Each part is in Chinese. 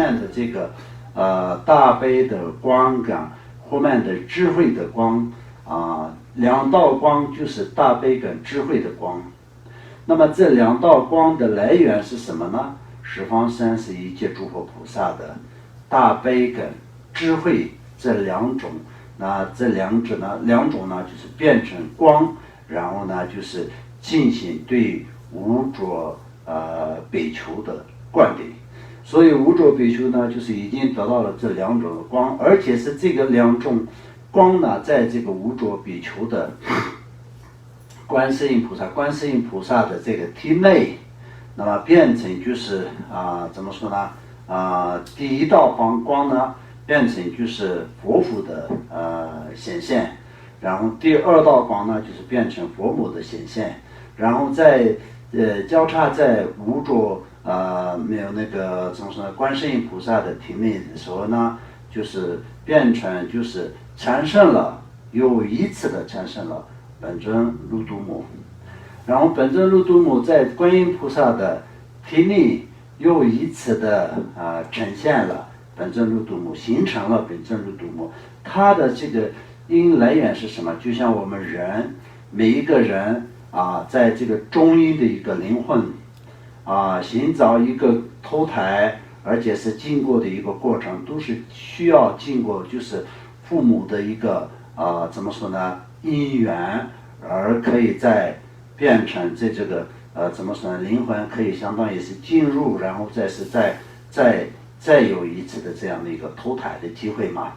面的这个大悲的光感，后面的智慧的光两道光就是大悲跟智慧的光。那么这两道光的来源是什么呢？十方三世一切诸佛菩萨的大悲跟智慧这两种，那这两种呢就是变成光，然后呢就是进行对无着比丘的灌顶。所以无着比丘呢就是已经得到了这两种的光，而且是这个两种光呢在这个无着比丘的观世音菩萨的这个体内，那么变成就是怎么说呢？第一道光呢变成就是佛父的显现，然后第二道光呢就是变成佛母的显现，然后在交叉在无着没有那个怎么说呢？观世音菩萨的体内的时候呢，就是变成就是产生了又一次的产生了本尊如度母，然后本尊如度母在观音菩萨的体内又一次的呈现了本尊如度母，形成了本尊如度母。它的这个因来源是什么？就像我们人每一个人在这个中阴的一个灵魂寻找一个投胎，而且是经过的一个过程，都是需要经过就是父母的一个怎么说呢？因缘，而可以再变成这个怎么说呢？灵魂可以相当于是进入，然后再有一次的这样的一个投胎的机会嘛。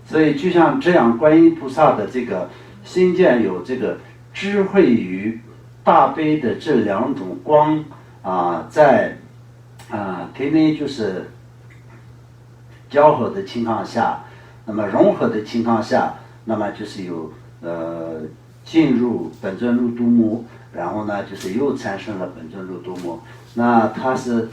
所以就像这样，观音菩萨的这个心见有这个智慧与大悲的这两种光在体内就是交合的情况下，那么融合的情况下，那么就是有进入本尊如度母，然后呢就是又产生了本尊如度母。那它是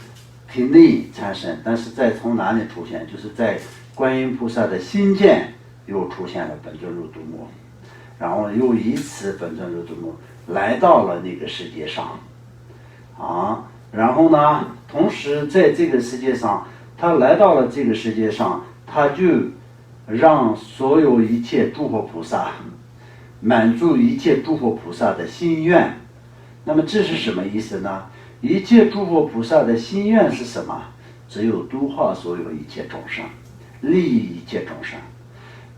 体内产生，但是再从哪里出现？就是在观音菩萨的心见又出现了本尊如度母，然后又以此本尊如度母来到了那个世界上然后呢同时在这个世界上，他来到了这个世界上，他就让所有一切诸佛菩萨满足一切诸佛菩萨的心愿。那么这是什么意思呢？一切诸佛菩萨的心愿是什么？只有度化所有一切众生，利益一切众生。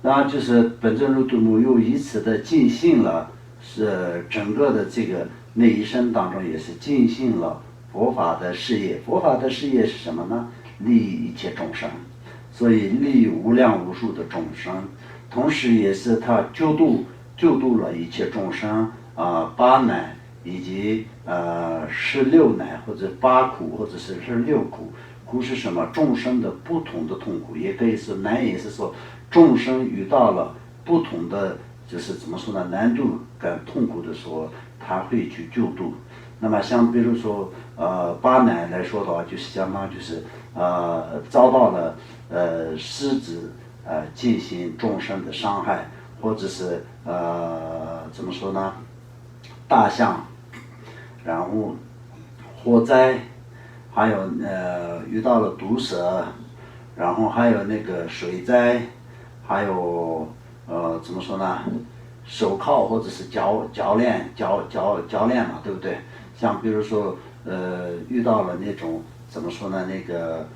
那就是本尊如度母又以此的尽信了，是整个的这个那一生当中也是尽信了佛法的事业。佛法的事业是什么呢？利益一切众生，所以利益无量无数的众生，同时也是他救度了一切众生八难以及16难或者8苦或者是16苦。苦是什么？众生的不同的痛苦，也可以说难，也是说众生遇到了不同的就是怎么说呢？难度跟痛苦的时候，他会去救度。那么像比如说八难来说的话，就是相当就是遭到了狮子进行众生的伤害，或者是怎么说呢？大象，然后火灾，还有遇到了毒蛇，然后还有那个水灾，还有怎么说呢？手铐或者是铰链嘛，对不对？像比如说遇到了那种怎么说呢？那个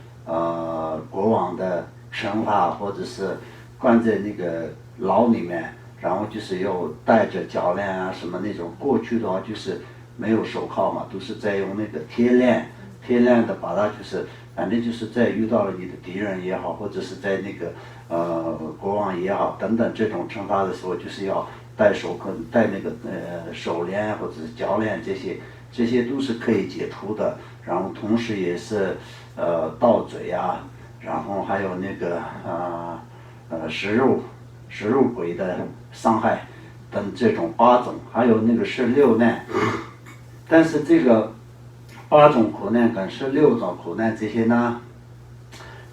国王的惩罚，或者是关在那个牢里面，然后就是要带着铰链什么那种。过去的话就是没有手铐嘛，都是在用那个铁链的把它就是反正就是在遇到了你的敌人也好，或者是在那个国王也好等等这种惩罚的时候，就是要带那个手链或者是铰链，这些都是可以解除的。然后同时也是盗嘴然后还有那个食肉鬼的伤害等这种8种，还有那个16难。但是这个8种苦难跟16种苦难这些呢，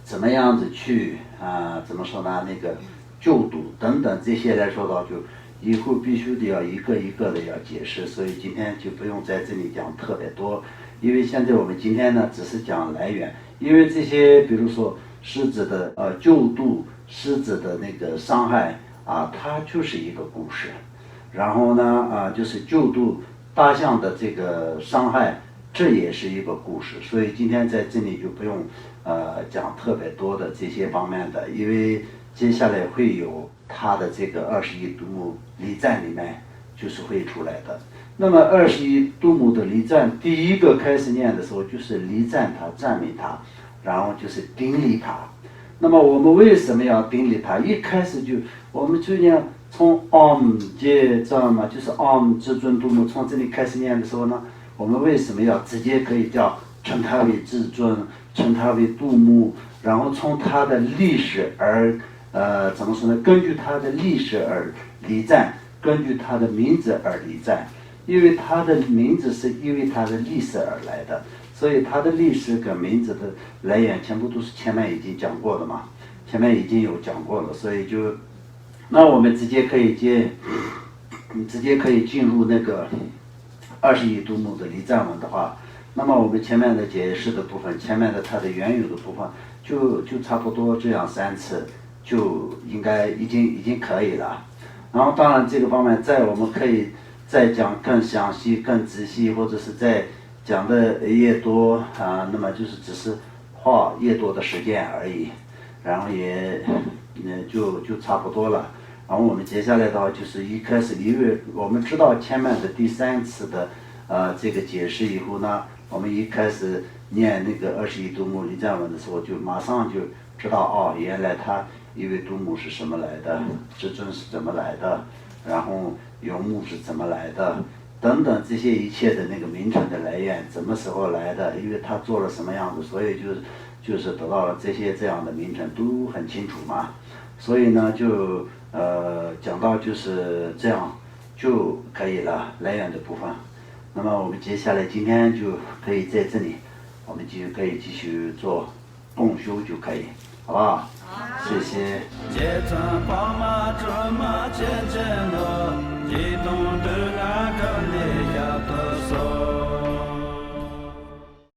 怎么样子去怎么说呢？那个救度等等这些来说的话，就以后必须得要一个一个的要解释，所以今天就不用在这里讲特别多。因为现在我们今天呢只是讲来源，因为这些比如说狮子的救度，狮子的那个伤害啊，它就是一个故事。然后呢就是救度大象的这个伤害，这也是一个故事。所以今天在这里就不用讲特别多的这些方面的，因为接下来会有他的这个21度母礼赞里面就是会出来的。那么21度母的礼赞，第一个开始念的时候就是礼赞他，赞美他，然后就是顶礼他。那么我们为什么要顶礼他？一开始就我们就念从 接知道吗？就是 至尊度母，从这里开始念的时候呢，我们为什么要直接可以叫称他为至尊，称他为度母，然后从他的历史而怎么说呢？根据他的历史而礼赞，根据他的名字而礼赞，因为他的名字是因为他的历史而来的，所以他的历史跟名字的来源全部都是前面已经讲过的嘛，前面已经有讲过了，所以就那我们直接可以进入那个21度母的礼赞文的话，那么我们前面的解释的部分，前面的它的原有的部分，就差不多这样3次，就应该已经可以了。然后当然这个方面我们可以再讲更详细、更仔细，或者是再讲的越多那么就是只是花越多的时间而已，然后也就差不多了。然后我们接下来的话就是一开始，因为我们知道前面的第3次的这个解释以后呢，我们一开始念那个21度母礼赞文的时候，就马上就知道原来它因为度母是什么来的，至尊是怎么来的，然后游牧是怎么来的，等等这些一切的那个名称的来源，什么时候来的，因为他做了什么样子，所以就是得到了这样的名称都很清楚嘛。所以呢就讲到就是这样就可以了，来源的部分。那么我们接下来今天就可以在这里，我们就可以继续做共修就可以，好不好？谢谢。J'ai